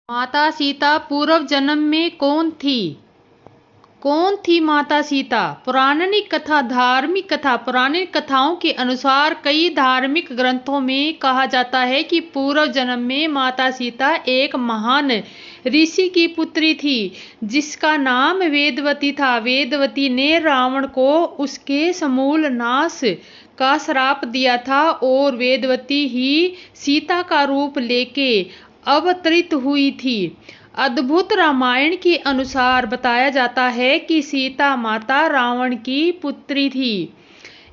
माता सीता पूर्व जन्म में कौन थी? कौन थी माता सीता? पौराणिक कथा। धार्मिक कथा। पौराणिक कथाओं के अनुसार कई धार्मिक ग्रंथों में कहा जाता है कि पूर्व जन्म में माता सीता एक महान ऋषि की पुत्री थी जिसका नाम वेदवती था। वेदवती ने रावण को उसके समूल नाश का श्राप दिया था और वेदवती ही सीता का रूप लेके अवतरित हुई थी। अद्भुत रामायण के अनुसार बताया जाता है कि सीता माता रावण की पुत्री थी।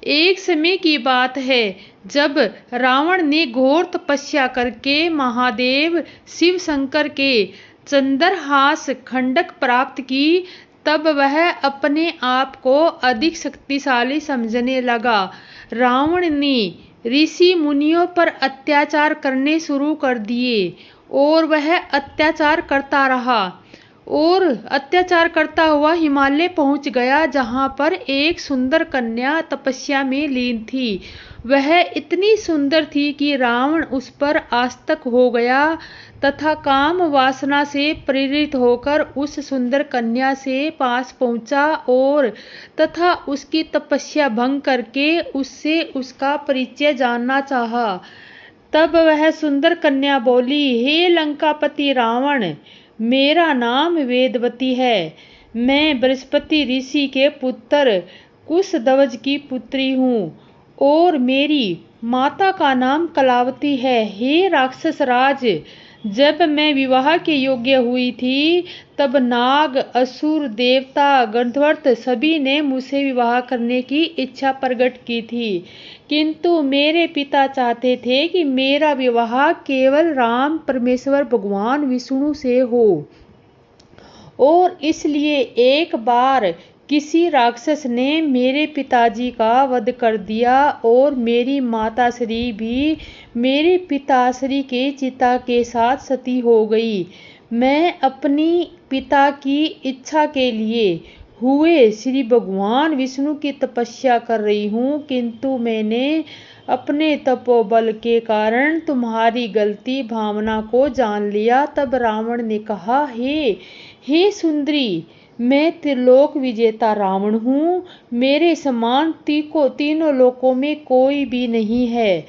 एक समय की बात है जब रावण ने घोर तपस्या करके महादेव शिव शंकर के चंद्रहास खंडक प्राप्त की। तब वह अपने आप को अधिक शक्तिशाली समझने लगा। रावण ने ऋषि मुनियों पर अत्याचार करने शुरू कर दिए और वह अत्याचार करता रहा और अत्याचार करता हुआ हिमालय पहुंच गया, जहां पर एक सुंदर कन्या तपस्या में लीन थी। वह इतनी सुंदर थी कि रावण उस पर आसक्त हो गया तथा काम वासना से प्रेरित होकर उस सुंदर कन्या से पास पहुंचा और तथा उसकी तपस्या भंग करके उससे उसका परिचय जानना चाहा। तब वह सुंदर कन्या बोली, हे लंकापति रावण, मेरा नाम वेदवती है। मैं बृहस्पति ऋषि के पुत्र कुशध्वज की पुत्री हूँ और मेरी माता का नाम कलावती है। हे राक्षस राज, जब मैं विवाह के योग्य हुई थी तब नाग, असुर, देवता, गंधर्व सभी ने मुझसे विवाह करने की इच्छा प्रकट की थी, किंतु मेरे पिता चाहते थे कि मेरा विवाह केवल राम परमेश्वर भगवान विष्णु से हो और इसलिए एक बार किसी राक्षस ने मेरे पिताजी का वध कर दिया और मेरी माताश्री भी मेरे पिताश्री के चिता के साथ सती हो गई। मैं अपनी पिता की इच्छा के लिए हुए श्री भगवान विष्णु की तपस्या कर रही हूँ, किंतु मैंने अपने तपोबल के कारण तुम्हारी गलती भावना को जान लिया। तब रावण ने कहा, हे सुंदरी, मैं त्रिलोक विजेता रावण हूँ। मेरे समान तीनों लोकों में कोई भी नहीं है।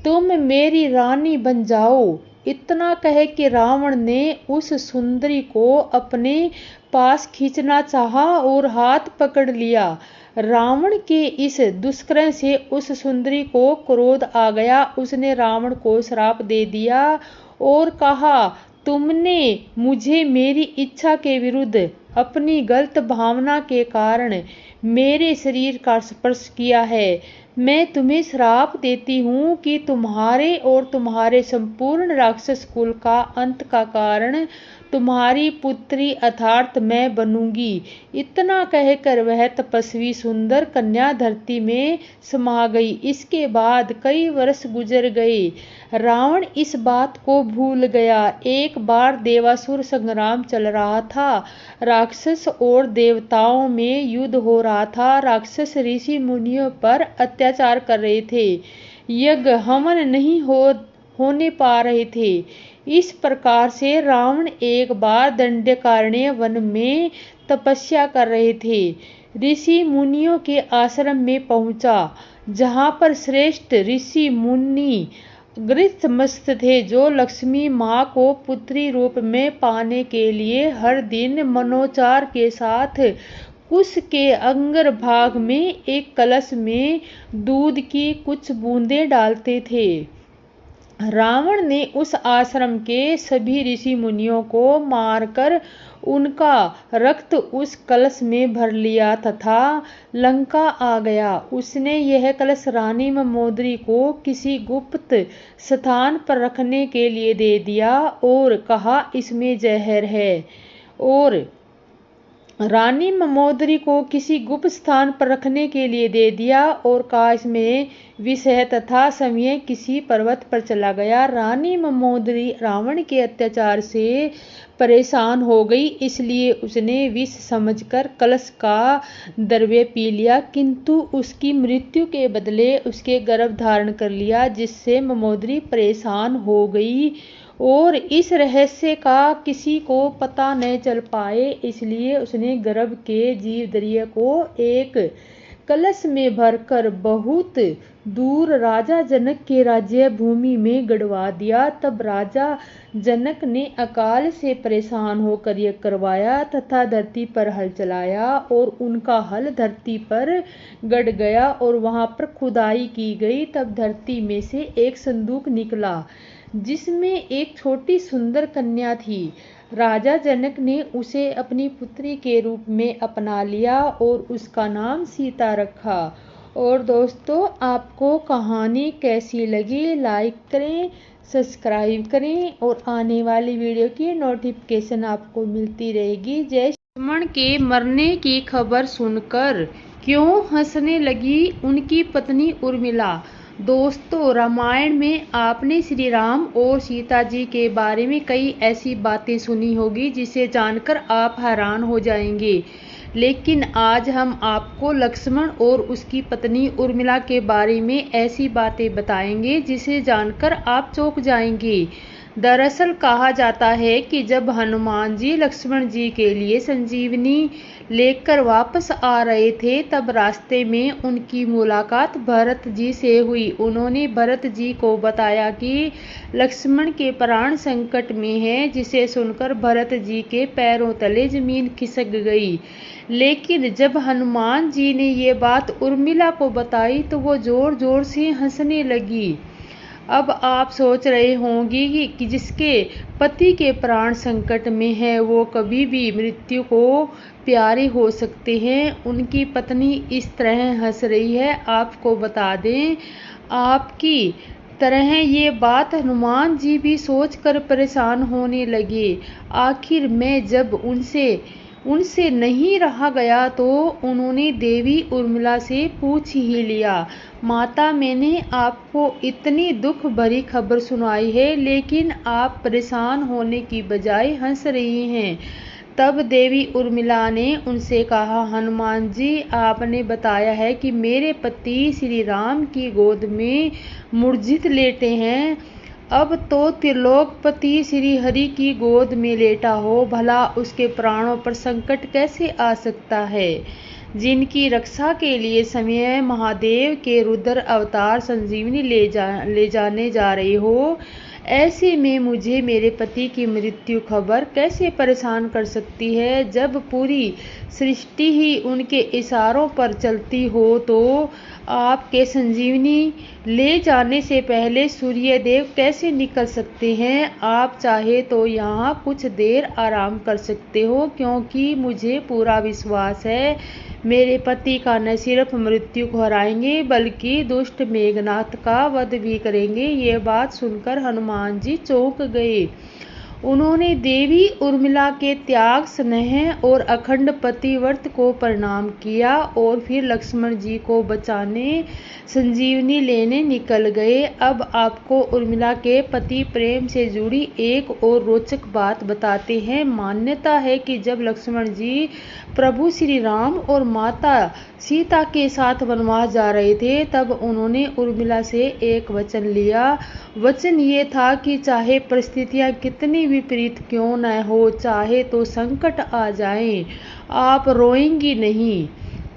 तुम मेरी रानी बन जाओ। इतना कह के रावण ने उस सुंदरी को अपने पास खींचना चाहा और हाथ पकड़ लिया। रावण के इस दुष्कर्म से उस सुंदरी को क्रोध आ गया। उसने रावण को श्राप दे दिया और कहा, तुमने मुझे मेरी इच्छा के विरुद्ध अपनी गलत भावना के कारण मेरे शरीर का स्पर्श किया है। मैं तुम्हें श्राप देती हूँ कि तुम्हारे और तुम्हारे संपूर्ण राक्षस कुल का अंत का कारण तुम्हारी पुत्री अर्थात मैं बनूंगी। इतना कहकर वह तपस्वी सुंदर कन्या धरती में समा गई। इसके बाद कई वर्ष गुजर गए। रावण इस बात को भूल गया। एक बार देवासुर संग्राम चल रहा था। राक्षस और देवताओं में युद्ध हो रहा था। राक्षस ऋषि मुनियों पर अत्याचार कर रहे थे। यज्ञ हवन नहीं होने पा रहे थे। इस प्रकार से रावण एक बार दंडकारण्य वन में तपस्या कर रहे थे। ऋषि मुनियों के आश्रम में पहुंचा, जहां पर श्रेष्ठ ऋषि मुनि गृहस्थ थे, जो लक्ष्मी माँ को पुत्री रूप में पाने के लिए हर दिन मनोचार के साथ कुश के अंगर भाग में एक कलश में दूध की कुछ बूंदें डालते थे। रावण ने उस आश्रम के सभी ऋषि मुनियों को मारकर उनका रक्त उस कलश में भर लिया तथा लंका आ गया। उसने यह कलश रानी मंदोदरी को किसी गुप्त स्थान पर रखने के लिए दे दिया और कहा, इसमें जहर है। और रानी मंदोदरी को किसी गुप्त स्थान पर रखने के लिए दे दिया और कहा, इसमें विष है तथा समय किसी पर्वत पर चला गया। रानी मंदोदरी रावण के अत्याचार से परेशान हो गई, इसलिए उसने विष समझकर कलश का द्रव्य पी लिया, किंतु उसकी मृत्यु के बदले उसके गर्भ धारण कर लिया, जिससे मंदोदरी परेशान हो गई और इस रहस्य का किसी को पता न चल पाए, इसलिए उसने गर्भ के जीवद्रव्य को एक कलश में भरकर बहुत दूर राजा जनक के राज्य भूमि में गड़वा दिया। तब राजा जनक ने अकाल से परेशान होकर यह करवाया तथा धरती पर हल चलाया, और उनका हल धरती पर गड़ गया और वहां पर खुदाई की गई। तब धरती में से एक संदूक निकला जिसमें एक छोटी सुंदर कन्या थी। राजा जनक ने उसे अपनी पुत्री के रूप में अपना लिया और उसका नाम सीता रखा। और दोस्तों, आपको कहानी कैसी लगी, लाइक करें, सब्सक्राइब करें और आने वाली वीडियो की नोटिफिकेशन आपको मिलती रहेगी। जय लक्ष्मण के मरने की खबर सुनकर क्यों हंसने लगी उनकी पत्नी उर्मिला। दोस्तों, रामायण में आपने श्री राम और सीता जी के बारे में कई ऐसी बातें सुनी होगी जिसे जानकर आप हैरान हो जाएंगे, लेकिन आज हम आपको लक्ष्मण और उसकी पत्नी उर्मिला के बारे में ऐसी बातें बताएंगे जिसे जानकर आप चौंक जाएंगे। दरअसल कहा जाता है कि जब हनुमान जी लक्ष्मण जी के लिए संजीवनी लेकर वापस आ रहे थे, तब रास्ते में उनकी मुलाकात भरत जी से हुई। उन्होंने भरत जी को बताया कि लक्ष्मण के प्राण संकट में हैं, जिसे सुनकर भरत जी के पैरों तले जमीन खिसक गई। लेकिन जब हनुमान जी ने ये बात उर्मिला को बताई तो वो जोर जोर से हंसने लगी। अब आप सोच रहे होंगे कि जिसके पति के प्राण संकट में है वो कभी भी मृत्यु को प्यारे हो सकते हैं। उनकी पत्नी इस तरह हंस रही है। आपको बता दें, आपकी तरह ये बात हनुमान जी भी सोचकर परेशान होने लगे। आखिर में जब उनसे नहीं रहा गया तो उन्होंने देवी उर्मिला से पूछ ही लिया, माता, मैंने आपको इतनी दुख भरी खबर सुनाई है, लेकिन आप परेशान होने की बजाय हंस रही हैं। तब देवी उर्मिला ने उनसे कहा, हनुमान जी, आपने बताया है कि मेरे पति श्री राम की गोद में मूर्छित लेटे हैं। अब तो त्रिलोकपति श्री हरि की गोद में लेटा हो, भला उसके प्राणों पर संकट कैसे आ सकता है। जिनकी रक्षा के लिए स्वयं महादेव के रुद्र अवतार संजीवनी ले जाने जा रहे हो, ऐसे में मुझे मेरे पति की मृत्यु खबर कैसे परेशान कर सकती है। जब पूरी सृष्टि ही उनके इशारों पर चलती हो, तो आपके संजीवनी ले जाने से पहले सूर्यदेव कैसे निकल सकते हैं। आप चाहे तो यहाँ कुछ देर आराम कर सकते हो, क्योंकि मुझे पूरा विश्वास है मेरे पति का न सिर्फ मृत्यु को हराएंगे बल्कि दुष्ट मेघनाथ का वध भी करेंगे। ये बात सुनकर हनुमान जी चौंक गए। उन्होंने देवी उर्मिला के त्याग, स्नेह और अखंड पतिव्रत को प्रणाम किया और फिर लक्ष्मण जी को बचाने संजीवनी लेने निकल गए। अब आपको उर्मिला के पति प्रेम से जुड़ी एक और रोचक बात बताते हैं। मान्यता है कि जब लक्ष्मण जी प्रभु श्री राम और माता सीता के साथ वनवास जा रहे थे, तब उन्होंने उर्मिला से एक वचन लिया। वचन ये था कि चाहे परिस्थितियां कितनी विपरीत क्यों न हो, चाहे तो संकट आ जाएं, आप रोएंगी नहीं।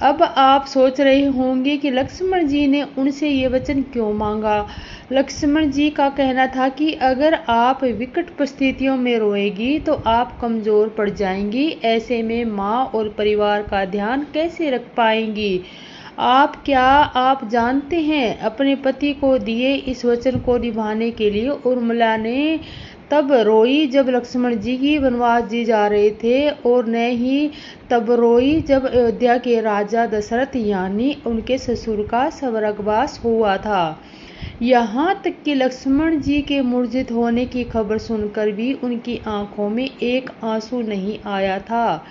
अब आप सोच रहे होंगे कि लक्ष्मण जी ने उनसे ये वचन क्यों मांगा। लक्ष्मण जी का कहना था कि अगर आप विकट परिस्थितियों में रोएगी तो आप कमजोर पड़ जाएंगी। ऐसे में माँ और परिवार का ध्यान कैसे रख पाएंगी। आप जानते हैं, अपने पति को दिए इस वचन को निभाने के लिए उर्मिला ने तब रोई जब लक्ष्मण जी की वनवास जी जा रहे थे, और न ही तब रोई जब अयोध्या के राजा दशरथ यानी उनके ससुर का स्वर्गवास हुआ था। यहाँ तक कि लक्ष्मण जी के मूर्छित होने की खबर सुनकर भी उनकी आंखों में एक आंसू नहीं आया था।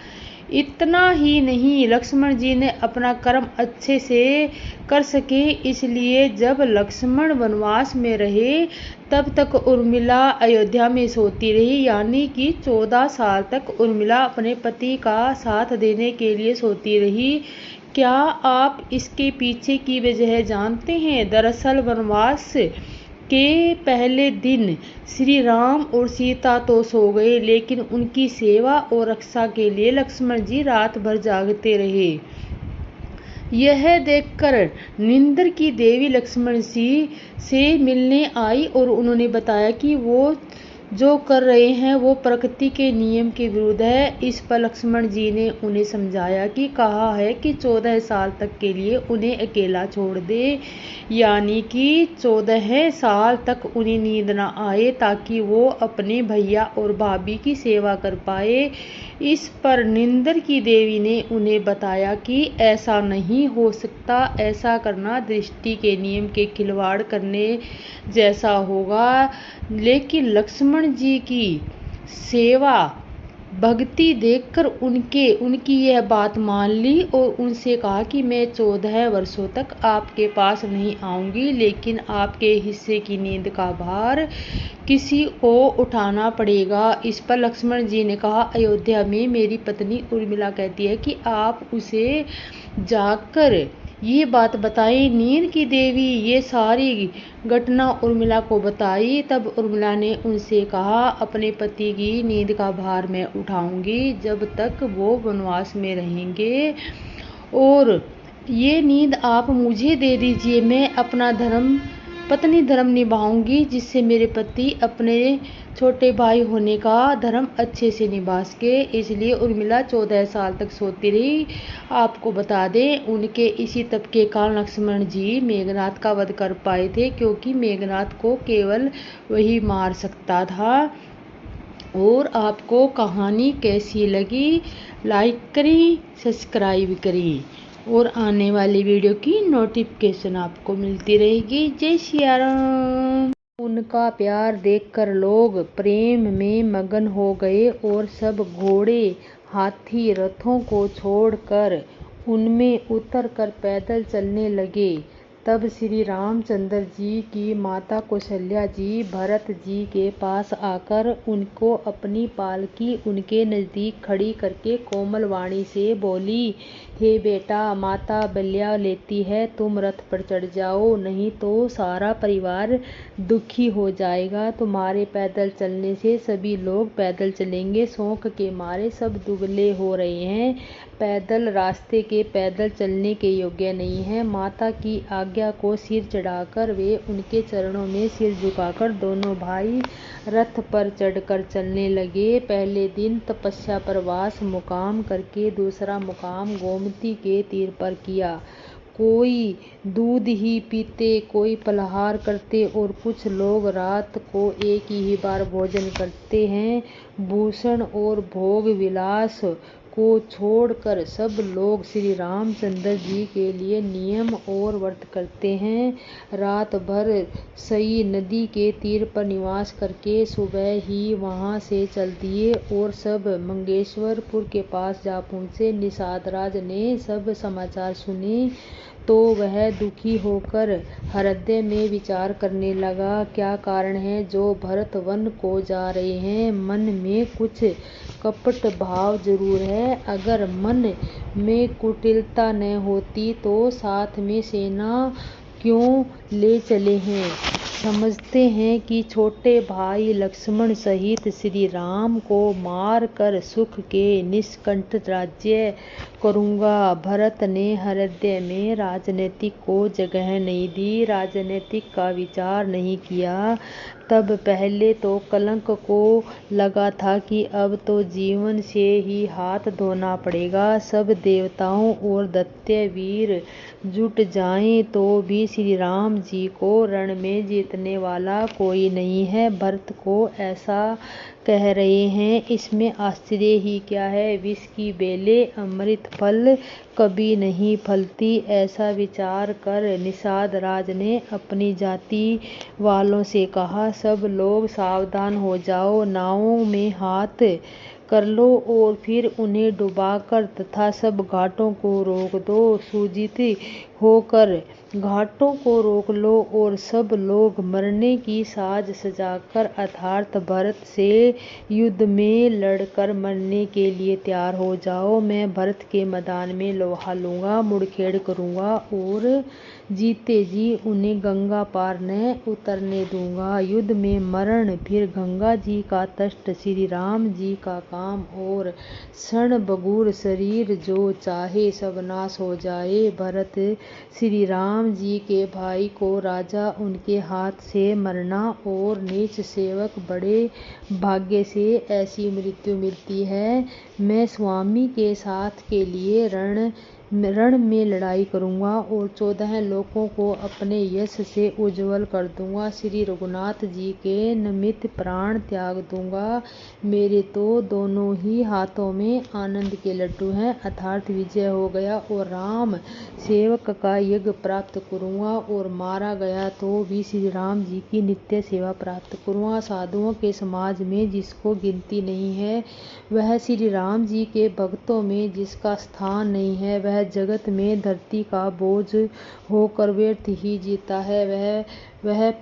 इतना ही नहीं, लक्ष्मण जी ने अपना कर्म अच्छे से कर सके, इसलिए जब लक्ष्मण वनवास में रहे तब तक उर्मिला अयोध्या में सोती रही। यानी कि 14 साल तक उर्मिला अपने पति का साथ देने के लिए सोती रही। क्या आप इसके पीछे की वजह जानते हैं? दरअसल वनवास के पहले दिन श्री राम और सीता तो सो गए, लेकिन उनकी सेवा और रक्षा के लिए लक्ष्मण जी रात भर जागते रहे। यह देखकर नींदर की देवी लक्ष्मण जी से मिलने आई और उन्होंने बताया कि वो जो कर रहे हैं वो प्रकृति के नियम के विरुद्ध है। इस पर लक्ष्मण जी ने उन्हें समझाया कि कहा है कि 14 साल तक के लिए उन्हें अकेला छोड़ दे, यानी कि 14 साल तक उन्हें नींद न आए, ताकि वो अपने भैया और भाभी की सेवा कर पाए। इस पर नींदर की देवी ने उन्हें बताया कि ऐसा नहीं हो सकता, ऐसा करना दृष्टि के नियम के खिलवाड़ करने जैसा होगा। लेकिन लक्ष्मण जी की सेवा भक्ति देखकर उनकी यह बात मान ली और उनसे कहा कि मैं 14 वर्षों तक आपके पास नहीं आऊंगी, लेकिन आपके हिस्से की नींद का भार किसी को उठाना पड़ेगा। इस पर लक्ष्मण जी ने कहा, अयोध्या में मेरी पत्नी उर्मिला कहती है कि आप उसे जाकर ये बात बताएं। नींद की देवी ये सारी घटना उर्मिला को बताई। तब उर्मिला ने उनसे कहा, अपने पति की नींद का भार मैं उठाऊंगी जब तक वो वनवास में रहेंगे, और ये नींद आप मुझे दे दीजिए। मैं अपना पत्नी धर्म निभाऊंगी, जिससे मेरे पति अपने छोटे भाई होने का धर्म अच्छे से निभा सके। इसलिए उर्मिला 14 साल तक सोती रही। आपको बता दें, उनके इसी तप के कारण लक्ष्मण जी मेघनाथ का वध कर पाए थे, क्योंकि मेघनाथ को केवल वही मार सकता था। और आपको कहानी कैसी लगी, लाइक करें, सब्सक्राइब करें और आने वाली वीडियो की नोटिफिकेशन आपको मिलती रहेगी। जय सिया राम। उनका प्यार देखकर लोग प्रेम में मगन हो गए और सब घोड़े, हाथी, रथों को छोड़कर उनमें उतरकर पैदल चलने लगे। तब श्री रामचंद्र जी की माता कौशल्या जी भरत जी के पास आकर उनको अपनी पालकी उनके नज़दीक खड़ी करके कोमल वाणी से बोली, हे बेटा, माता बलिया लेती है, तुम रथ पर चढ़ जाओ, नहीं तो सारा परिवार दुखी हो जाएगा। तुम्हारे पैदल चलने से सभी लोग पैदल चलेंगे, शौक के मारे सब दुबले हो रहे हैं, पैदल रास्ते के पैदल चलने के योग्य नहीं है। माता की आज्ञा को सिर चढ़ाकर वे उनके चरणों में सिर झुकाकर दोनों भाई रथ पर चढ़कर चलने लगे। पहले दिन तपस्या पर वास मुकाम करके दूसरा मुकाम गोमती के तीर पर किया। कोई दूध ही पीते, कोई फलाहार करते और कुछ लोग रात को एक ही बार भोजन करते हैं। भूषण और भोग विलास को छोड़कर सब लोग श्री रामचंद्र जी के लिए नियम और व्रत करते हैं। रात भर सई नदी के तीर पर निवास करके सुबह ही वहां से चल दिए और सब मंगेश्वरपुर के पास जा पहुंचे। निषाद राज ने सब समाचार सुने तो वह दुखी होकर हृदय में विचार करने लगा, क्या कारण है जो भरत वन को जा रहे हैं। मन में कुछ कपट भाव जरूर है। अगर मन में कुटिलता न होती तो साथ में सेना क्यों ले चले हैं। समझते हैं कि छोटे भाई लक्ष्मण सहित श्री राम को मार कर सुख के निष्कंठ राज्य करूँगा। भरत ने हृदय में राजनीतिक को जगह नहीं दी, राजनीतिक का विचार नहीं किया। तब पहले तो कलंक को लगा था कि अब तो जीवन से ही हाथ धोना पड़ेगा। सब देवताओं और दैत्य वीर जुट जाएं तो भी श्री राम जी को रण में जीतने वाला कोई नहीं है। भरत को ऐसा कह रहे हैं, इसमें आश्चर्य ही क्या है। विष की बेलें अमृत फल कभी नहीं फलती। ऐसा विचार कर निषाद राज ने अपनी जाति वालों से कहा, सब लोग सावधान हो जाओ, नावों में हाथ कर लो और फिर उन्हें डुबाकर तथा सब घाटों को रोक दो। सुजित होकर घाटों को रोक लो और सब लोग मरने की साज सजाकर अर्थात भरत से युद्ध में लड़कर मरने के लिए तैयार हो जाओ। मैं भरत के मैदान में लोहा लूंगा, मुड़खेड़ करूंगा और जीते जी उन्हें गंगा पार न उतरने दूंगा। युद्ध में मरण, फिर गंगा जी का तट, श्री राम जी का काम और क्षण बगुर शरीर जो चाहे सब नाश हो जाए। भरत श्री राम जी के भाई को राजा उनके हाथ से मरना और नीच सेवक बड़े भाग्य से ऐसी मृत्यु मिलती है। मैं स्वामी के साथ के लिए रण में लड़ाई करूंगा और 14 लोकों को अपने यश से उज्जवल कर दूंगा। श्री रघुनाथ जी के निमित्त प्राण त्याग दूंगा। मेरे तो दोनों ही हाथों में आनंद के लड्डू हैं, अर्थात विजय हो गया और राम सेवक का यज्ञ प्राप्त करूंगा और मारा गया तो भी श्री राम जी की नित्य सेवा प्राप्त करूंगा। साधुओं के समाज में जिसको गिनती नहीं है, वह श्री राम जी के भक्तों में जिसका स्थान नहीं है, वह जगत में धरती का बोझ होकर व्यर्थ ही जीता है। वह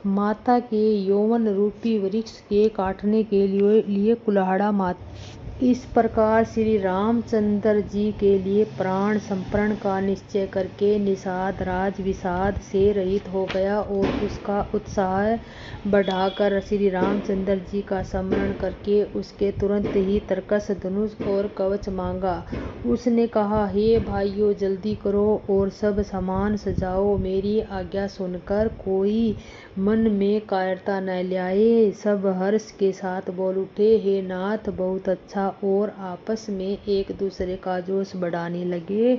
माता के यौवन रूपी वृक्ष के काटने के लिए कुल्हाड़ा माता। इस प्रकार श्री रामचंद्र जी के लिए प्राण समर्पण का निश्चय करके निषाद राज विषाद से रहित हो गया और उसका उत्साह बढ़ाकर श्री रामचंद्र जी का स्मरण करके उसके तुरंत ही तरकस, धनुष और कवच मांगा। उसने कहा, हे भाइयों, जल्दी करो और सब सामान सजाओ। मेरी आज्ञा सुनकर कोई मन में कायरता न लाए। सब हर्ष के साथ बोल उठे, हे नाथ, बहुत अच्छा, और आपस में एक दूसरे का जोश बढ़ाने लगे।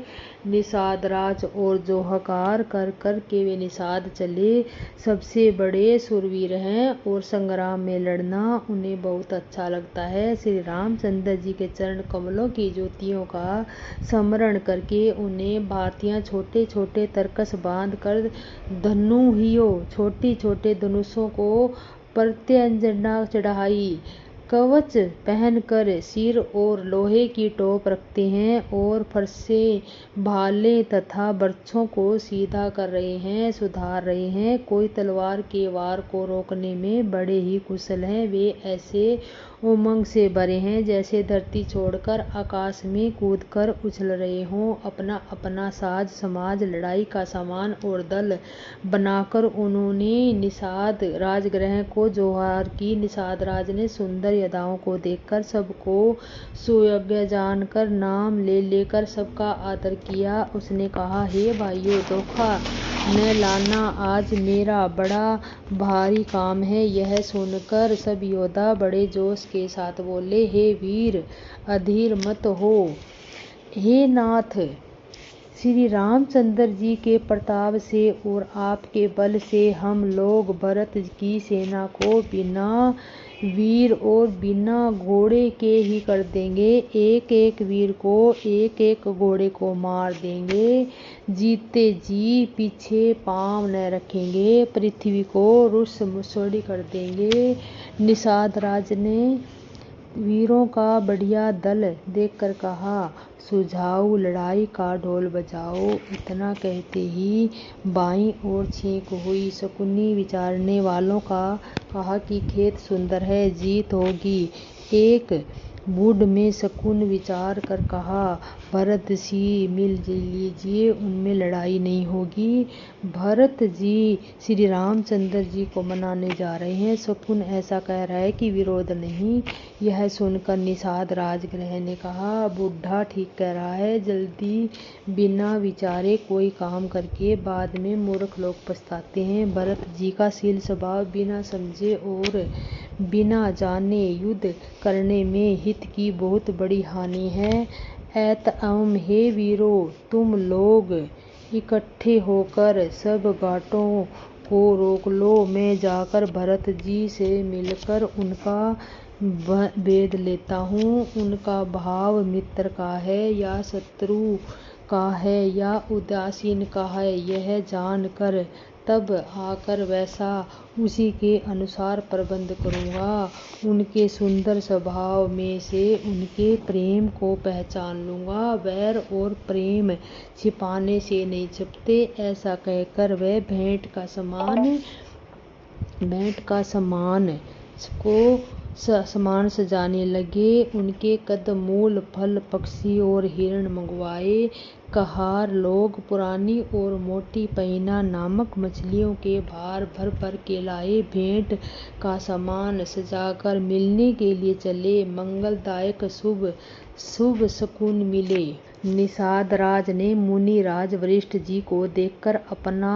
निषाद राज और जोहकार कर कर के वे निषाद चले। सबसे बड़े शूरवीर हैं और संग्राम में लड़ना उन्हें बहुत अच्छा लगता है। श्री रामचंद्र जी के चरण कमलों की ज्योतियों का स्मरण करके उन्हें भांतियां छोटे छोटे तरकस बांध कर धनुहियों छोटे छोटे धनुषों को प्रत्यंजना चढ़ाई। कवच पहनकर सिर और लोहे की टोप रखते हैं और फरसे, भाले तथा बर्छों को सीधा कर रहे हैं, सुधार रहे हैं। कोई तलवार के वार को रोकने में बड़े ही कुशल हैं। वे ऐसे उमंग से भरे हैं जैसे धरती छोड़कर आकाश में कूदकर उछल रहे हों। अपना अपना साज समाज, लड़ाई का सामान और दल बनाकर उन्होंने निषाद राजगृह को जोहार की। निषाद राज ने सुंदर यदाओं को देखकर सबको सुयोग्य जानकर नाम ले लेकर सबका आदर किया। उसने कहा, हे भाइयों, धोखा न लाना, आज मेरा बड़ा भारी काम है। यह सुनकर सब योद्धा बड़े जोश के साथ बोले, हे वीर, अधीर मत हो। हे नाथ, श्री रामचंद्र जी के प्रताप से और आपके बल से हम लोग भरत की सेना को बिना वीर और बिना घोड़े के ही कर देंगे। एक एक वीर को, एक एक घोड़े को मार देंगे। जीते जी पीछे पांव न रखेंगे, पृथ्वी को रुस मुसोड़ी कर देंगे। निषाद राज ने वीरों का बढ़िया दल देखकर कहा, सुझाऊ लड़ाई का ढोल बजाओ। इतना कहते ही बाईं ओर छींक हुई। शकुनी विचारने वालों का कहा कि खेत सुंदर है, जीत होगी। एक बूढ़ में शकुन विचार कर कहा, भरत जी मिल लीजिए, उनमें लड़ाई नहीं होगी। भरत जी श्री रामचंद्र जी को मनाने जा रहे हैं। शकुन ऐसा कह रहा है कि विरोध नहीं। यह सुनकर निषाद राजगृह ने कहा, बूढ़ा ठीक कह रहा है। जल्दी बिना विचारे कोई काम करके बाद में मूर्ख लोग पछताते हैं। भरत जी का शील स्वभाव बिना समझे और बिना जाने युद्ध करने में हित की बहुत बड़ी हानि है। अतएव हे वीरों, तुम लोग इकट्ठे होकर सब घाटों को रोक लो। मैं जाकर भरत जी से मिलकर उनका भेद लेता हूँ। उनका भाव मित्र का है या शत्रु का है या उदासीन का है, यह जानकर तब आकर वैसा उसी के अनुसार प्रबंध करूँगा। उनके सुंदर स्वभाव में से उनके प्रेम को पहचान लूँगा। वैर और प्रेम छिपाने से नहीं छिपते। ऐसा कहकर वह भेंट का सामान सजाने लगे। उनके कदमूल फल, पक्षी और हिरण मंगवाए। कहार लोग पुरानी और मोटी पैना नामक मछलियों के भार भर भर के लाए। भेंट का सामान सजाकर मिलने के लिए चले। मंगलदायक शुभ शकुन मिले। निषाद राज ने मुनिराज वशिष्ठ जी को देखकर अपना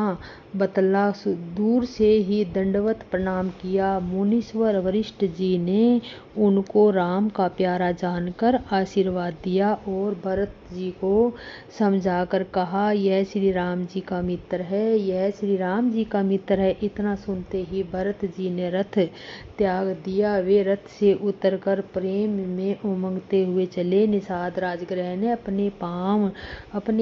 बतला दूर से ही दंडवत प्रणाम किया। मुनीश्वर वशिष्ठ जी ने उनको राम का प्यारा जानकर आशीर्वाद दिया और भरत जी को समझाकर कहा, यह श्री राम जी का मित्र है, यह श्री राम जी का मित्र है। इतना सुनते ही भरत जी ने रथ त्याग दिया। वे रथ से उतरकर प्रेम में उमंगते हुए चले। निषाद राजगृह ने अपने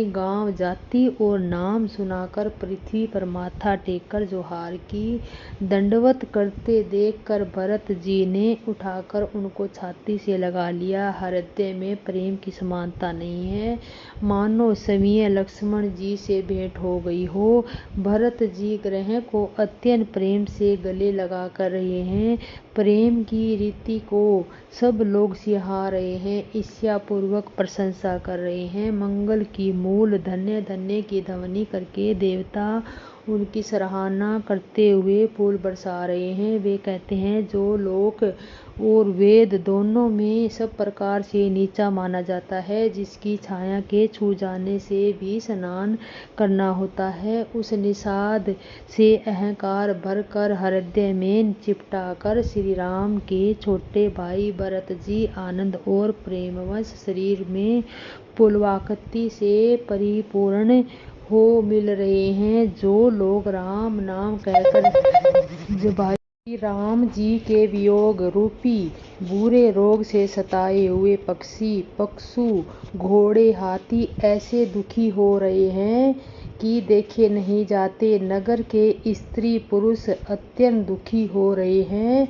गांव, जाति और नाम सुनाकर पृथ्वी पर माथा टेककर जोहार की। दंडवत करते देखकर भरत जी ने उठाकर उनको छाती से लगा लिया। हृदय में प्रेम की समानता नहीं है, मानो स्वयं लक्ष्मण जी से भेंट हो गई हो। भरत जी ग्रह को अत्यंत प्रेम से गले लगा कर रहे हैं। प्रेम की रीति को सब लोग सिहा रहे हैं, ईर्ष्यापूर्वक प्रशंसा कर रहे हैं। मंगल की मूल धन्य धन्य की ध्वनि करके देवता उनकी सराहना करते हुए फूल बरसा रहे हैं। वे कहते हैं, जो लोक और वेद दोनों में सब प्रकार से नीचा माना जाता है, जिसकी छाया के छू जाने से भी स्नान करना होता है, उस निषाद से अहंकार भरकर हृदय में चिपटाकर श्री राम के छोटे भाई भरत जी आनंद और प्रेमवश शरीर में पुलवाकृति से परिपूर्ण हो मिल रहे हैं। जो लोग राम नाम कहकर भाई राम जी के वियोग रूपी बुरे रोग से सताए हुए पक्षी, पशु, घोड़े, हाथी ऐसे दुखी हो रहे हैं कि देखे नहीं जाते। नगर के स्त्री पुरुष अत्यंत दुखी हो रहे हैं,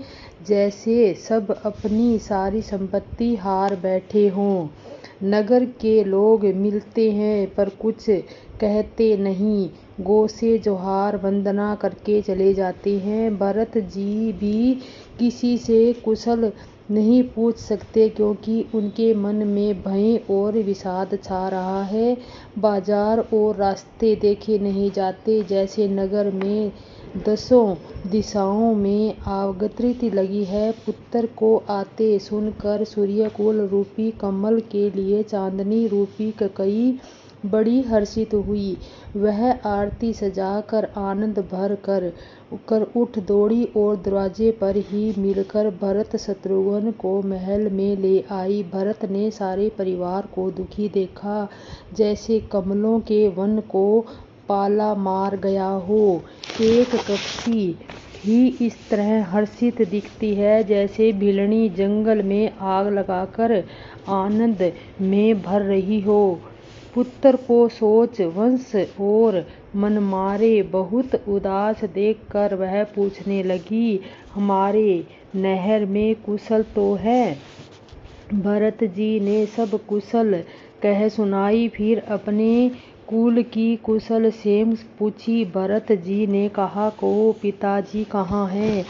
जैसे सब अपनी सारी संपत्ति हार बैठे हों। नगर के लोग मिलते हैं पर कुछ कहते नहीं, गौ से जोहार वंदना करके चले जाते हैं। भरत जी भी किसी से कुशल नहीं पूछ सकते, क्योंकि उनके मन में भय और विषाद छा रहा है। बाजार और रास्ते देखे नहीं जाते, जैसे नगर में दसों दिशाओं में आगतृति लगी है। पुत्र को आते सुनकर सूर्यकुल रूपी कमल के लिए चांदनी रूपी ककई बड़ी हर्षित हुई। वह आरती सजाकर आनंद भर कर उठ दौड़ी और दरवाजे पर ही मिलकर भरत शत्रुघ्न को महल में ले आई। भरत ने सारे परिवार को दुखी देखा, जैसे कमलों के वन को पाला मार गया हो। एक पक्षी ही इस तरह हर्षित दिखती है, जैसे भिलनी जंगल में आग लगाकर आनंद में भर रही हो। पुत्र को सोच, वंश और मनमारे बहुत उदास देखकर वह पूछने लगी, हमारे नहर में कुशल तो है? भरत जी ने सब कुशल कह सुनाई। फिर अपने कुल की कुशल क्षेम पूछी। भरत जी ने कहा, कहो पिताजी कहाँ हैं?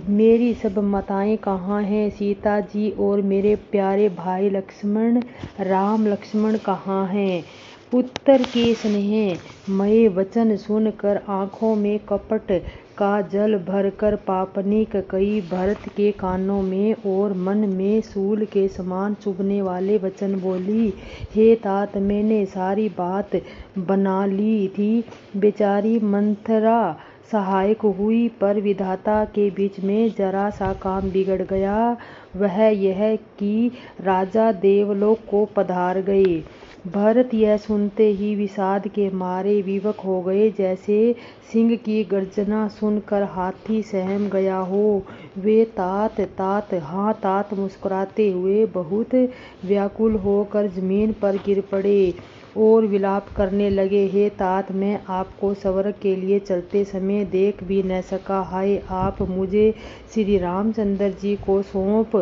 मेरी सब माताएं कहाँ हैं? सीता जी और मेरे प्यारे भाई राम लक्ष्मण कहाँ हैं? पुत्र के स्नेहमय वचन सुनकर आंखों में कपट का जल भरकर पापनी ककई भरत के कानों में और मन में शूल के समान चुभने वाले वचन बोली। हे तात, मैंने सारी बात बना ली थी। बेचारी मंथरा सहायक हुई, पर विधाता के बीच में जरा सा काम बिगड़ गया। वह यह कि राजा देवलोक को पधार गए। भरत यह सुनते ही विषाद के मारे विवश हो गए, जैसे सिंह की गर्जना सुनकर हाथी सहम गया हो। वे तात तात हाँ तात मुस्कुराते हुए बहुत व्याकुल होकर जमीन पर गिर पड़े और विलाप करने लगे। हे तात, मैं आपको स्वर्ग के लिए चलते समय देख भी न सका। हाय, आप मुझे श्री रामचंद्र जी को सौंप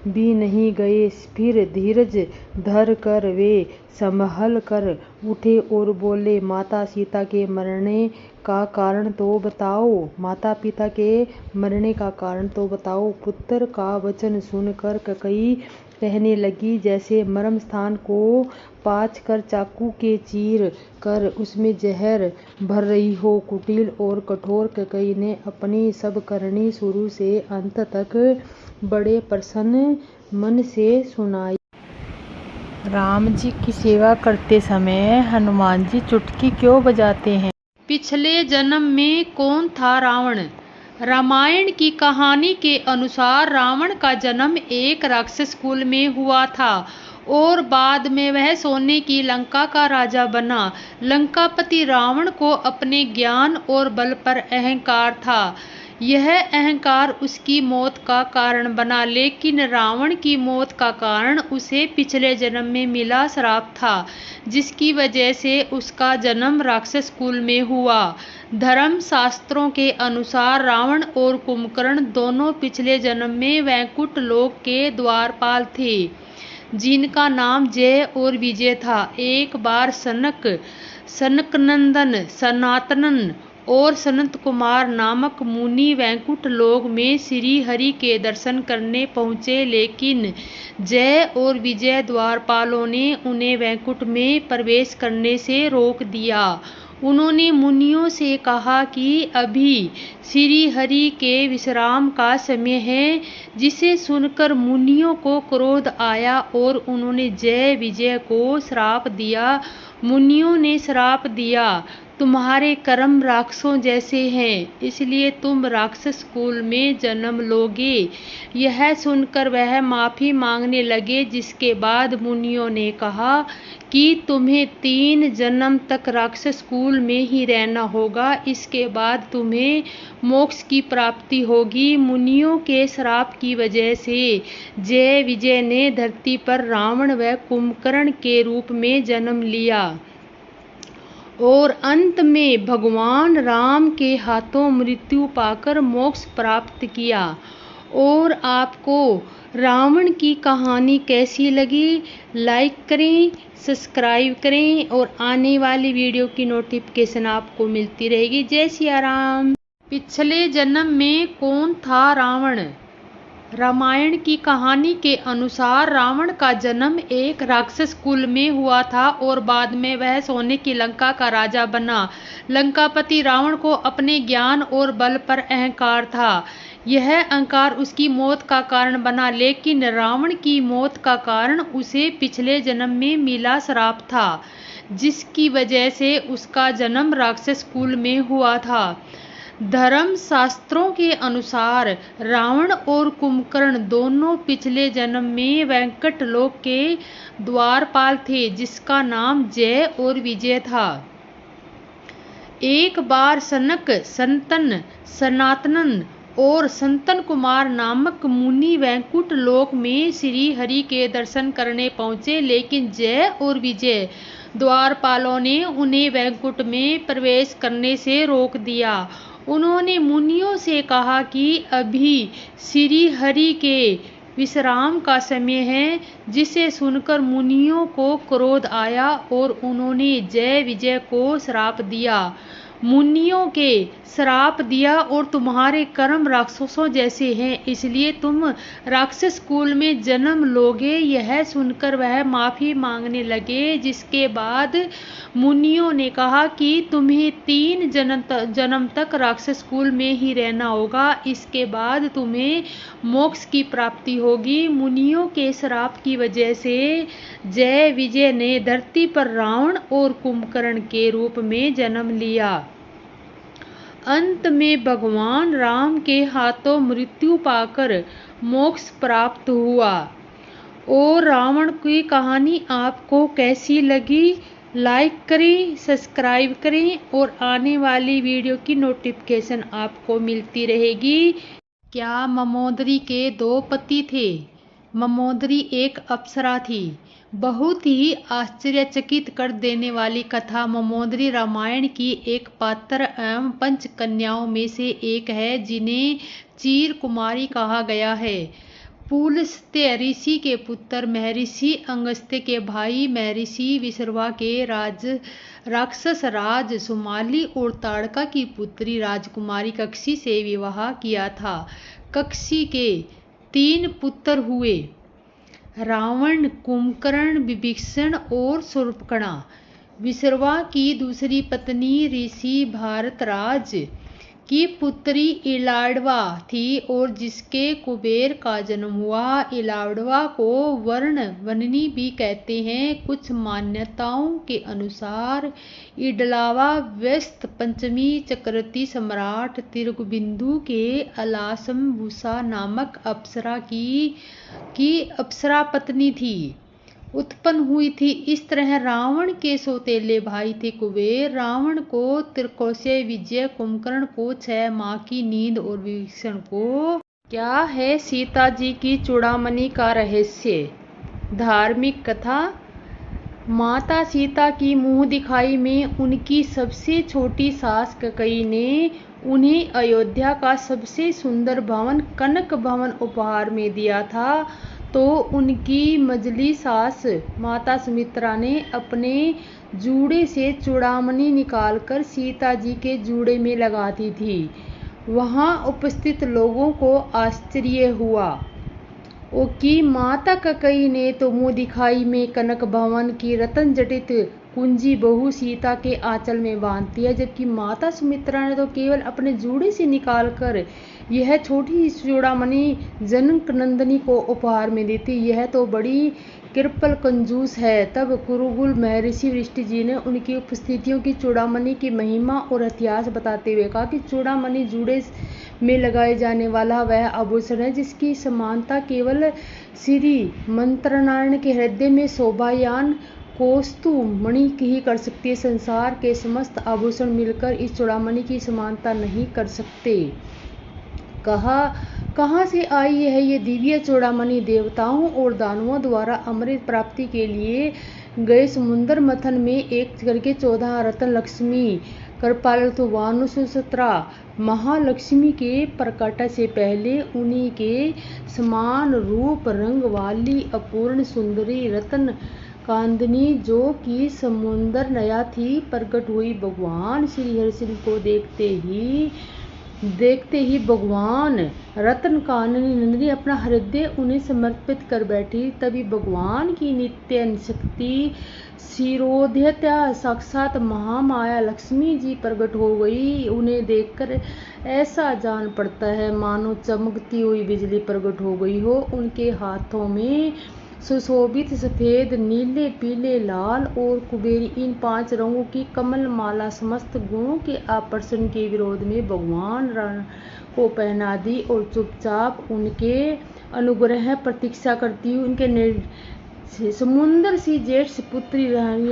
भी नहीं गए। फिर धीरज धर कर वे संभल कर उठे और बोले, माता सीता के मरने का कारण तो बताओ। माता पिता के मरने का कारण तो बताओ। पुत्र का वचन सुनकर कैकेयी कहने लगी, जैसे मर्म स्थान को पाँच कर चाकू के चीर कर उसमें जहर भर रही हो। कुटिल और कठोर कैकेयी ने अपनी सब करनी शुरू से अंत तक बड़े प्रसन्न मन से सुनाई। राम जी की सेवा करते समय हनुमान जी चुटकी क्यों बजाते हैं? पिछले जन्म में कौन था रावण? रामायण की कहानी के अनुसार रावण का जन्म एक राक्षस कुल में हुआ था और बाद में वह सोने की लंका का राजा बना। लंकापति रावण को अपने ज्ञान और बल पर अहंकार था। यह अहंकार उसकी मौत का कारण बना, लेकिन रावण की मौत का कारण उसे पिछले जन्म में मिला श्राप था, जिसकी वजह से उसका जन्म राक्षस कुल में हुआ। धर्म शास्त्रों के अनुसार रावण और कुंभकर्ण दोनों पिछले जन्म में वैकुंठ लोक के द्वारपाल थे, जिनका नाम जय और विजय था। एक बार सनकनंदन, सनातन और सनत कुमार नामक मुनि वैकुंठ लोक में श्री हरि के दर्शन करने पहुँचे, लेकिन जय और विजय द्वारपालों ने उन्हें वैकुंठ में प्रवेश करने से रोक दिया। उन्होंने मुनियों से कहा कि अभी श्री हरि के विश्राम का समय है, जिसे सुनकर मुनियों को क्रोध आया और उन्होंने जय विजय को श्राप दिया। मुनियों ने श्राप दिया, तुम्हारे कर्म राक्षसों जैसे हैं, इसलिए तुम राक्षस कुल में जन्म लोगे। यह सुनकर वह माफी मांगने लगे, जिसके बाद मुनियों ने कहा कि तुम्हें 3 जन्म तक राक्षस कुल में ही रहना होगा, इसके बाद तुम्हें मोक्ष की प्राप्ति होगी। मुनियों के श्राप की वजह से जय विजय ने धरती पर रावण व कुंभकर्ण के रूप में जन्म लिया और अंत में भगवान राम के हाथों मृत्यु पाकर मोक्ष प्राप्त किया। और आपको रावण की कहानी कैसी लगी? लाइक करें, सब्सक्राइब करें और आने वाली वीडियो की नोटिफिकेशन आपको मिलती रहेगी। जय सिया राम। पिछले जन्म में कौन था रावण? रामायण की कहानी के अनुसार रावण का जन्म एक राक्षस कुल में हुआ था और बाद में वह सोने की लंका का राजा बना। लंकापति रावण को अपने ज्ञान और बल पर अहंकार था। यह अहंकार उसकी मौत का कारण बना, लेकिन रावण की मौत का कारण उसे पिछले जन्म में मिला श्राप था, जिसकी वजह से उसका जन्म राक्षस कुल में हुआ था। धर्म शास्त्रों के अनुसार रावण और कुंभकर्ण दोनों पिछले जन्म में वैकुंठ लोक के द्वारपाल थे, जिसका नाम जय और विजय था। एक बार सनक, संतन, सनातन और संतन कुमार नामक मुनि वैकुंठ लोक में श्री हरि के दर्शन करने पहुँचे, लेकिन जय और विजय द्वारपालों ने उन्हें वैकुंठ में प्रवेश करने से रोक दिया। उन्होंने मुनियों से कहा कि अभी श्री हरि के विश्राम का समय है, जिसे सुनकर मुनियों को क्रोध आया और उन्होंने जय विजय को श्राप दिया। मुनियों के श्राप दिया और तुम्हारे कर्म राक्षसों जैसे हैं, इसलिए तुम राक्षस कुल में जन्म लोगे। यह सुनकर वह माफी मांगने लगे, जिसके बाद मुनियों ने कहा कि तुम्हें 3 जन्म तक राक्षस कुल में ही रहना होगा, इसके बाद तुम्हें मोक्ष की प्राप्ति होगी। मुनियों के श्राप की वजह से जय विजय ने धरती पर रावण और कुंभकर्ण के रूप में जन्म लिया। अंत में भगवान राम के हाथों मृत्यु पाकर मोक्ष प्राप्त हुआ और रावण की कहानी आपको कैसी लगी, लाइक करें, सब्सक्राइब करें और आने वाली वीडियो की नोटिफिकेशन आपको मिलती रहेगी। क्या ममोदरी के दो पति थे? ममोदरी एक अप्सरा थी। बहुत ही आश्चर्यचकित कर देने वाली कथा ममोदरी रामायण की एक पात्र एवं पंच कन्याओं में से एक है, जिन्हें चीर कुमारी कहा गया है। पुलस्त्य ऋषि के पुत्र महर्षि अंगस्त्य के भाई महर्षि विश्रवा के राक्षस राज सुमाली और ताड़का की पुत्री राजकुमारी कक्षी से विवाह किया था। कक्षी के 3 पुत्र हुए, रावण, कुंभकर्ण, विभीषण और शूर्पणखा। विश्रवा की दूसरी पत्नी ऋषि भारतराज की पुत्री इलाडवा थी और जिसके कुबेर का जन्म हुआ। इलाडवा को वर्णवनी भी कहते हैं। कुछ मान्यताओं के अनुसार इडलावा व्यस्त पंचमी चक्रवर्ती सम्राट तिरुगुबिंदु के अलासंभूषा नामक अप्सरा की अप्सरा पत्नी थी, उत्पन्न हुई थी। इस तरह रावण के सौतेले भाई थे कुबेर। रावण को त्रिकोशीय विजय, कुंभकर्ण को 6 माह की नींद और विभीषण को। क्या है सीता जी की चूड़ामणि का रहस्य? धार्मिक कथा। माता सीता की मुंह दिखाई में उनकी सबसे छोटी सास कैकेयी ने उन्हें अयोध्या का सबसे सुंदर भवन कनक भवन उपहार में दिया था, तो उनकी मझली सास माता सुमित्रा ने अपने जूड़े से चूड़ामणि निकालकर सीता जी के जूड़े में लगाती थी। वहां उपस्थित लोगों को आश्चर्य हुआ कि माता कैकेयी ने तो मुंह दिखाई में कनक भवन की रत्न जटित कुंजी बहु सीता के आंचल में बांध दिया, जबकि माता सुमित्रा ने तो केवल अपने जूड़े से निकालकर यह छोटी चूड़ामणि जनक नंदिनी को उपहार में दी थी। यह तो बड़ी कृपल कंजूस है। तब कुरुकुल महर्षि वशिष्ठ जी ने उनकी उपस्थितियों की चूड़ामणि की महिमा और इतिहास बताते हुए कहा कि चूड़ामणि जूड़े में लगाए जाने वाला वह आभूषण है जिसकी समानता केवल श्री मंत्रनारायण के हृदय में शोभायान कौस्तु मणि ही कर सकती है। संसार के समस्त आभूषण मिलकर इस चूड़ामणि की समानता नहीं कर सकते। कहाँ से आई है ये दिव्य चूड़ामणि? देवताओं और दानवों द्वारा अमृत प्राप्ति के लिए गए समुद्र मंथन में एक करके 14 रत्न लक्ष्मी कृपालु वानुसुसत्रा महालक्ष्मी के प्रकट से पहले उन्हीं के समान रूप रंग वाली अपूर्ण सुंदरी रत्न कांदनी, जो कि समुद्र नया थी, प्रकट हुई। भगवान श्री हरिश्चंद्र को देखते ही भगवान रत्न काननी नंदिनी अपना हृदय उन्हें समर्पित कर बैठी। तभी भगवान की नित्य शक्ति शिरोध्यता साक्षात महामाया लक्ष्मी जी प्रकट हो गई। उन्हें देखकर ऐसा जान पड़ता है मानो चमकती हुई बिजली प्रकट हो गई हो। उनके हाथों में सुशोभित सफेद, नीले, पीले, लाल और कुबेरी इन 5 रंगों की कमल माला समस्त गुणों के आकर्षण के विरोध में भगवान राम को पहना दी और चुपचाप उनके अनुग्रह प्रतीक्षा करती हुई उनके समुद्र सी जेठ से पुत्री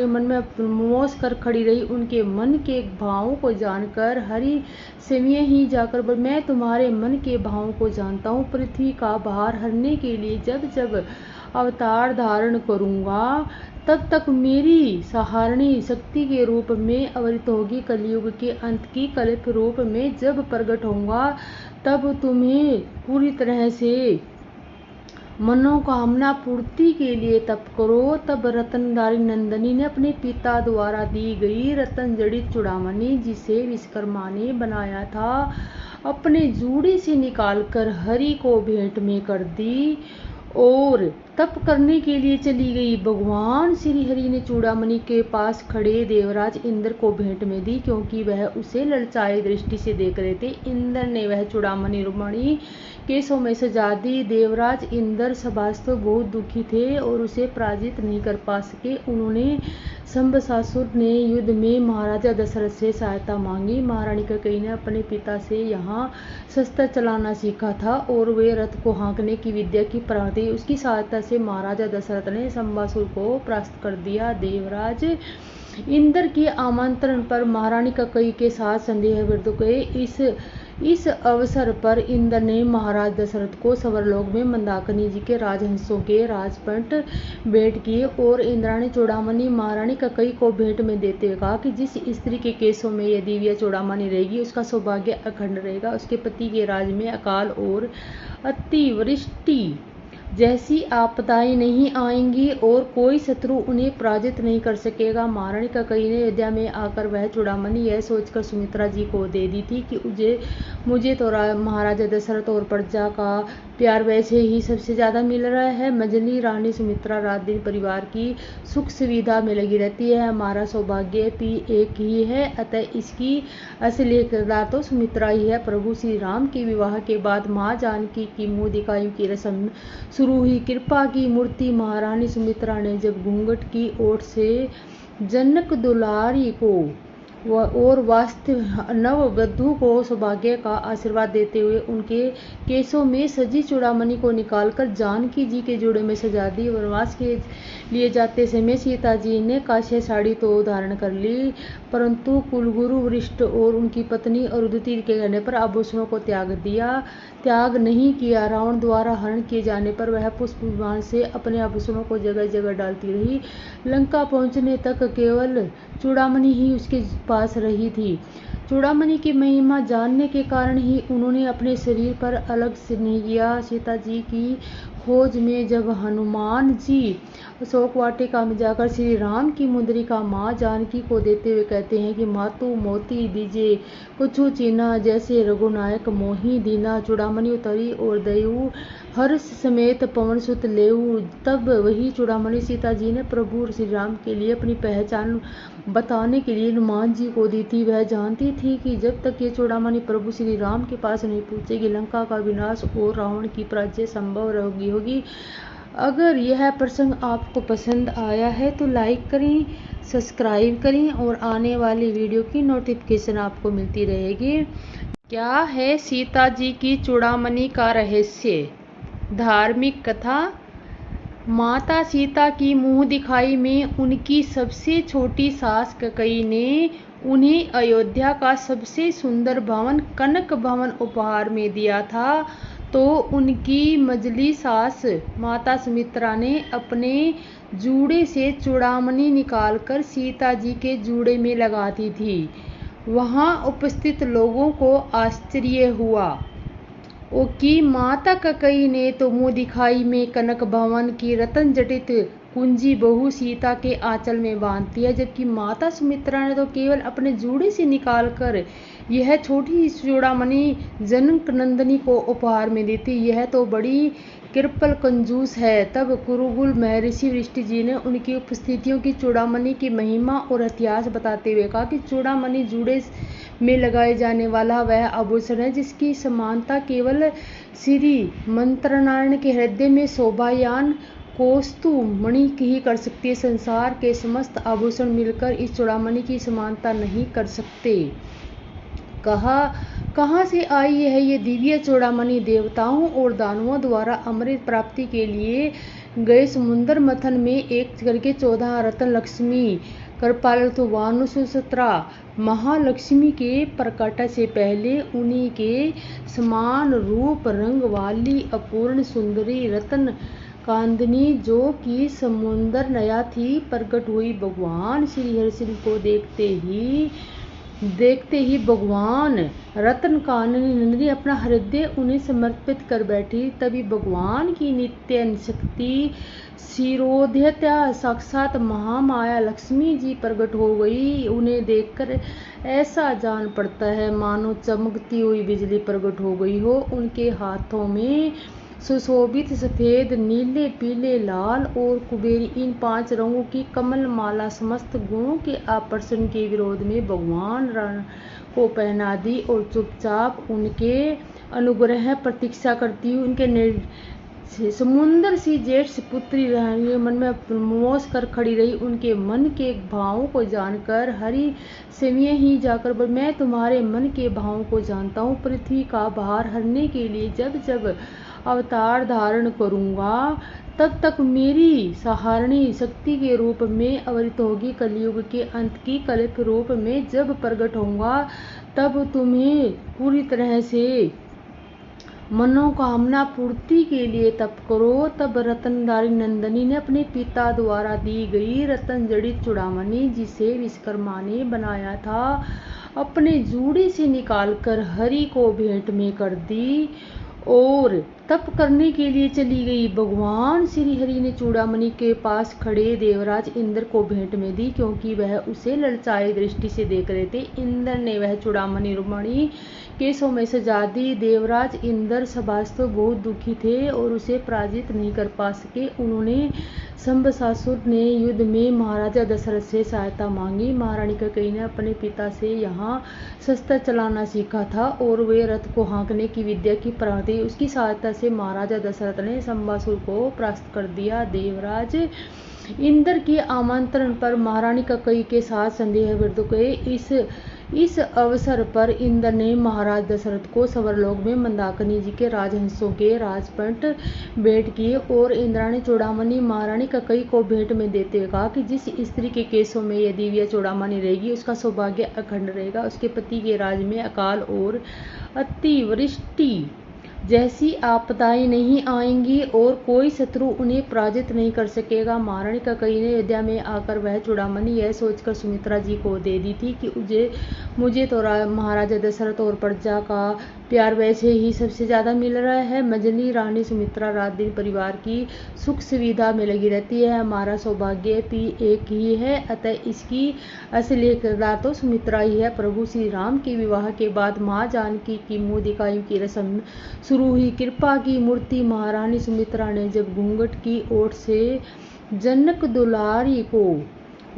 मन में मोस कर खड़ी रही। उनके मन के भावों को जानकर हरि समय ही जाकर मैं तुम्हारे मन के भावों को जानता हूँ। पृथ्वी का भार हरने के लिए जब जब अवतार धारण करूंगा तब तक मेरी सहारणी शक्ति के रूप में अवतरित होगी। कलयुग के अंत की कल्प रूप में जब प्रकट होऊंगा तब तुम्हें पूरी तरह से मनोकामना पूर्ति के लिए तप करो। तब रत्नधारी नंदिनी ने अपने पिता द्वारा दी गई रत्न जड़ित चूड़ामणि, जिसे विश्वकर्मा ने बनाया था, अपने जूड़े से निकालकर हरि को भेंट में कर दी और तप करने के लिए चली गई। भगवान श्री हरि ने चूड़ामणि के पास खड़े देवराज इंद्र को भेंट में दी, क्योंकि वह उसे ललचाई दृष्टि से देख रहे थे। इंद्र ने वह चूड़ामणि रुक्मिणी केशों में सजा दी। देवराज इंद्र सभासद बहुत दुखी थे और उसे पराजित नहीं कर पा सके। उन्होंने शंबसासुर ने युद्ध में महाराजा दशरथ से सहायता मांगी। महारानी कैकेयी ने अपने पिता से यहाँ शस्त्र चलाना सीखा था और वे रथ को हाँकने की विद्या की प्राप्ति उसकी सहायता से महाराजा दशरथ ने शंबासुर को परास्त कर दिया। देवराज इंद्र के आमंत्रण पर महारानी कैकेयी के साथ संदेह विरुद्ध गए। इस अवसर पर इंद्र ने महाराज दशरथ को स्वर्गलोक में मंदाकिनी जी के राजहंसों के राजपट भेंट किए और इंद्राणी चूड़ामणि महारानी कैकेयी को भेंट में देते हुए कहा कि जिस स्त्री के केसों में यह दिव्य चूड़ामणि रहेगी उसका सौभाग्य अखंड रहेगा, उसके पति के राज में अकाल और अतिवृष्टि जैसी आपदाएं नहीं आएंगी और कोई शत्रु उन्हें पराजित नहीं कर सकेगा। महारानी कैकेयी ने अयोध्या में आकर वह चूड़ामणि यह सोचकर सुमित्रा जी को दे दी थी कि मुझे तो महाराजा दशरथ और प्रजा का प्यार वैसे ही सबसे ज्यादा मिल रहा है। मजली रानी सुमित्रा रात दिन परिवार की सुख सुविधा में लगी रहती है। हमारा सौभाग्य भी एक ही है, अतः इसकी असली किरदार तो सुमित्रा ही है। प्रभु श्री राम के विवाह के बाद माँ जानकी की मुँह दिखाई की रस्म शुरू हुई। कृपा की मूर्ति महारानी सुमित्रा ने जब घूंघट की ओर से जनक दुलारी को और वास्तव नववधू को सौभाग्य का आशीर्वाद देते हुए उनके केसों में सजी चूड़ामणि को निकालकर जानकी जी के जोड़े में सजा दी। वनवास के लिए जाते समय सीता जी ने काश्य साड़ी तो धारण कर ली, परंतु कुलगुरु वशिष्ठ और उनकी पत्नी अरुंधति के कहने पर आभूषणों को त्याग नहीं किया। रावण द्वारा हरण किए जाने पर वह पुष्प विमान से अपने आभूषणों को जगह जगह डालती रही। लंका पहुंचने तक केवल चूड़ामणि ही उसके पास रही थी। चूड़ामणि की महिमा जानने के कारण ही उन्होंने अपने शरीर पर अलग से नहीं किया। सीता जी की खोज में जब हनुमान जी अशोक वाटिका में जाकर श्री राम की मुद्रिका माँ जानकी को देते हुए कहते हैं कि मातु मोती दीजे कुछु चीना, जैसे रघुनायक मोही दीना। चूड़ामणि उतरी और दयु हर्ष समेत पवन सुत लेऊ। तब वही चूड़ामणि सीता जी ने प्रभु श्री राम के लिए अपनी पहचान बताने के लिए हनुमान जी को दी थी। वह जानती थी कि जब तक ये चूड़ामणि प्रभु श्री राम के पास नहीं पहुंचेगी लंका का विनाश और रावण की पराजय संभव होगी। अगर यह प्रसंग आपको पसंद आया है तो लाइक करें, सब्सक्राइब करें और आने वाली वीडियो की नोटिफिकेशन आपको मिलती रहेगी। क्या है सीता जी की चूड़ामणि का रहस्य? धार्मिक कथा। माता सीता की मुँह दिखाई में उनकी सबसे छोटी सास कैकेयी ने उन्हें अयोध्या का सबसे सुंदर भवन कनक भवन उपहार में दिया था, तो उनकी मझली सास माता सुमित्रा ने अपने जूड़े से चूड़ामणि निकालकर सीता जी के जूड़े में लगा दी थी। वहां उपस्थित लोगों को आश्चर्य हुआ कि माता कैकेयी ने तो मुँह दिखाई में कनक भवन की रत्न जटित कुंजी बहू सीता के आंचल में बांध दिया, जबकि माता सुमित्रा ने तो केवल अपने जूड़े से निकालकर यह छोटी चूड़ामणि जनक नंदिनी को उपहार में दी थी। यह तो बड़ी कृपल कंजूस है। तब कुरुकुल महर्षि वशिष्ठ जी ने उनकी उपस्थितियों की चूड़ामणि की महिमा और इतिहास बताते हुए कहा कि चूड़ामणि जूड़े में लगाए जाने वाला वह आभूषण है जिसकी समानता केवल श्री मंत्रनारायण के हृदय में शोभायान कौस्तु मणि ही कर सकती है। संसार के समस्त आभूषण मिलकर इस चूड़ामणि की समानता नहीं कर सकते। कहाँ से आई है ये दिव्य चूड़ामणि? देवताओं और दानवों द्वारा अमृत प्राप्ति के लिए गए समुद्र मंथन में एक करके 14 रत्न लक्ष्मी कृपालु वानुसुसत्रा महालक्ष्मी के प्रकट से पहले उन्हीं के समान रूप रंग वाली अपूर्ण सुंदरी रत्न कांदनी जो कि समुद्र नया थी प्रकट हुई। भगवान श्री हरिश्चंद्र को देखते ही भगवान रत्न काननी अपना हृदय उन्हें समर्पित कर बैठी। तभी भगवान की नित्य शक्ति शिरोध्यता साक्षात महामाया लक्ष्मी जी प्रकट हो गई। उन्हें देखकर ऐसा जान पड़ता है मानो चमकती हुई बिजली प्रकट हो गई हो। उनके हाथों में सुशोभित सफेद, नीले, पीले, लाल और कुबेरी इन 5 रंगों की कमल माला समस्त गुणों के आकर्षण के विरोध में भगवान राम को पहना दी और चुपचाप उनके अनुग्रह प्रतीक्षा करती हुई उनके समुद्र सी जेठ से पुत्री रानी मन में मोस कर खड़ी रही। उनके मन के भावों को जानकर हरि समय ही जाकर मैं तुम्हारे मन के भावों को जानता हूँ। पृथ्वी का भार हरने के लिए जब जब अवतार धारण करूंगा तब तक मेरी सहारणी शक्ति के रूप में अवतरित होगी। कलयुग के अंत की कल्प रूप में जब प्रकट होगा तब तुम्हें पूरी तरह से मनोकामना पूर्ति के लिए तप करो। तब रत्नधारी नंदिनी ने अपने पिता द्वारा दी गई रत्न जड़ित चूड़ामणि, जिसे विश्वकर्मा ने बनाया था, अपने जूड़े से निकालकर हरि को भेंट में कर दी और तप करने के लिए चली गई। भगवान श्री हरि ने चूड़ामणि के पास खड़े देवराज इंद्र को भेंट में दी, क्योंकि वह उसे ललचाई दृष्टि से देख रहे थे। इंद्र ने वह चूड़ामणि रुक्मिणी केसों में सजा दी। देवराज इंद्र सभासद बहुत दुखी थे और उसे पराजित नहीं कर पा सके। उन्होंने शंबसासुर ने युद्ध में महाराजा दशरथ से सहायता मांगी। महारानी कैकेयी ने अपने पिता से यहाँ शस्त्र चलाना सीखा था और वे रथ को हाँकने की विद्या की प्राप्ति, उसकी सहायता से महाराजा दशरथ ने शंबसासुर को परास्त कर दिया। देवराज इंद्र के आमंत्रण पर महारानी कैकेयी के साथ संदेह विरुद्ध गए। इस अवसर पर इंद्र ने महाराज दशरथ को स्वर्गलोक में मंदाकिनी जी के राजहंसों के राजपट भेंट किए और इंद्राणी चूड़ामणि महारानी कैकेयी को भेंट में देते हुए कहा कि जिस स्त्री के केसों में यह दिव्य चूड़ामणि रहेगी उसका सौभाग्य अखंड रहेगा। उसके पति के राज में अकाल और अतिवृष्टि जैसी आपदाएं नहीं आएंगी और कोई शत्रु उन्हें पराजित नहीं कर सकेगा। महारानी कैकेयी ने अयोध्या में आकर वह चूड़ामणि यह सोचकर सुमित्रा जी को दे दी थी कि मुझे तो महाराजा दशरथ और प्रजा का प्यार वैसे ही सबसे ज्यादा मिल रहा है। मजली रानी सुमित्रा रात दिन परिवार की सुख सुविधा में लगी रहती है। हमारा सौभाग्य भी एक ही है, अतः इसकी असली किरदार तो सुमित्रा ही है। प्रभु श्री राम के विवाह के बाद माँ जानकी की मुँह दिखाई की रस्म शुरू हुई। कृपा की मूर्ति महारानी सुमित्रा ने जब घूंघट की ओर से जनक दुलारी को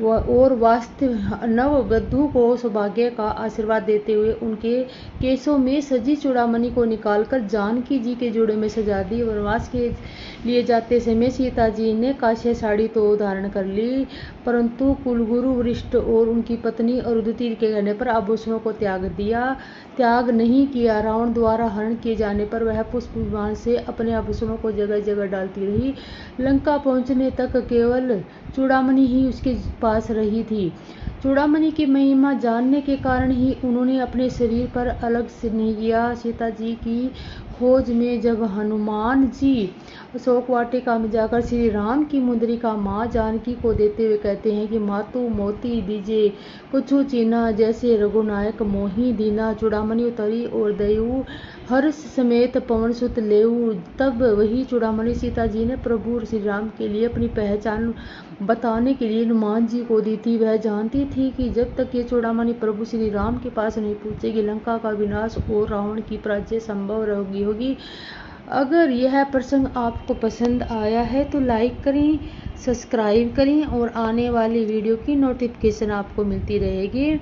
और वास्तव नववधू को सौभाग्य का आशीर्वाद देते हुए उनके केसों में सजी चूड़ामणि को निकालकर जानकी जी के जोड़े में सजा दी। वनवास के लिए जाते समय सीता जी ने काश्य साड़ी तो धारण कर ली, परंतु कुलगुरु वशिष्ठ और उनकी पत्नी अरुंधति के कहने पर आभूषणों को त्याग नहीं किया। रावण द्वारा हरण किए जाने पर वह पुष्प विमान से अपने आभूषणों को जगह जगह डालती रही। लंका पहुंचने तक केवल चूड़ामणि ही उसके पास रही थी। चूड़ामणि की महिमा जानने के कारण ही उन्होंने अपने शरीर पर अलग से नहीं किया। सीता जी की खोज में जब हनुमान जी अशोक वाटिका में जाकर श्री राम की मुद्रिका माँ जानकी को देते हुए कहते हैं कि मातु मोती दीजे कुछु चीना, जैसे रघुनायक मोही दीना। चूड़ामणि उतरी और दयु हर्ष समेत पवन सुत लेऊ। तब वही चूड़ामणि सीता जी ने प्रभु श्री राम के लिए अपनी पहचान बताने के लिए हनुमान जी को दी थी। वह जानती थी कि जब तक ये चूड़ामणि प्रभु श्री राम के पास नहीं पहुंचेगी लंका का विनाश और रावण की पराजय संभव होगी। अगर यह प्रसंग आपको पसंद आया है तो लाइक करें, सब्सक्राइब करें और आने वाली वीडियो की नोटिफिकेशन आपको मिलती रहेगी।